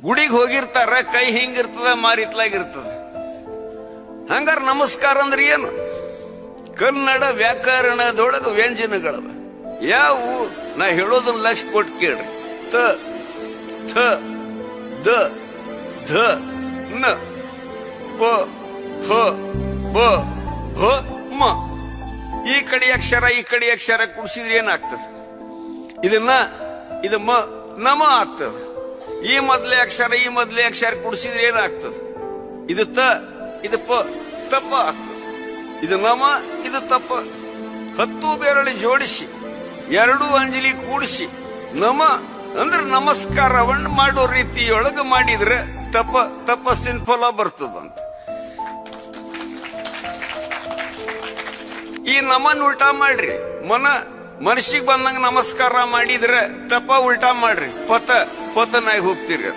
ಗುಡಿಗೆ ಹೋಗಿರ್ತಾರ, ಕೈ ಹಿಂಗಿರ್ತದ, ಮಾರಿತ್ಲಾಗಿರ್ತದ. ಹಂಗಾರ ನಮಸ್ಕಾರ ಅಂದ್ರೆ ಏನು? ಕನ್ನಡ ವ್ಯಾಕರಣದೊಳಗ ವ್ಯಂಜನಗಳವ. ಯಾವು? ನಾ ಹೇಳೋದನ್ನ ಲಕ್ಷ ಕೊಟ್ಟು ಕೇಳ್ರಿ. ತ, ಥ, ದ, ಧ, ನ, ಪ, ಫ, ಬ, ಭ, ಮ. ಈ ಕಡೆ ಅಕ್ಷರ ಈ ಕಡೆ ಅಕ್ಷರ ಕುಡಿಸಿದ್ರೆ ಏನಾಗ್ತದೆ? ಇದು ಮ, ನಮ ಆಗ್ತದೆ. ಈ ಮೊದಲೇ ಅಕ್ಷರ ಈ ಮೊದಲೇ ಅಕ್ಷರ ಕುಡಿಸಿದ್ರೆ ಏನಾಗ್ತದೆ? ಇದು ತ, ಇದು ಪ, ತಪ್ಪ ಆಗ್ತದೆ. ಇದು ನಮ, ಇದು ತಪ್ಪ. 10 ಬೆರಳು ಜೋಡಿಸಿ 2 ಅಂಜಲಿ ಕೂಡಿಸಿ ನಮ ಅಂದ್ರೆ ನಮಸ್ಕಾರವನ್ನು ಮಾಡೋ ರೀತಿಯೊಳಗ ಮಾಡಿದ್ರೆ ತಪಸ್ಸಿನ ಫಲ ಬರ್ತದಂತ. ಈ ನಮನ್ ಉಲ್ಟಾ ಮಾಡ್ರಿ. ಮನಸ್ಸಿಗೆ ಬಂದಂಗ ನಮಸ್ಕಾರ ಮಾಡಿದ್ರೆ ತಪ ಉಲ್ಟಾ ಮಾಡ್ರಿ, ಪತನಾಗಿ ಹೋಗ್ತೀರಿ.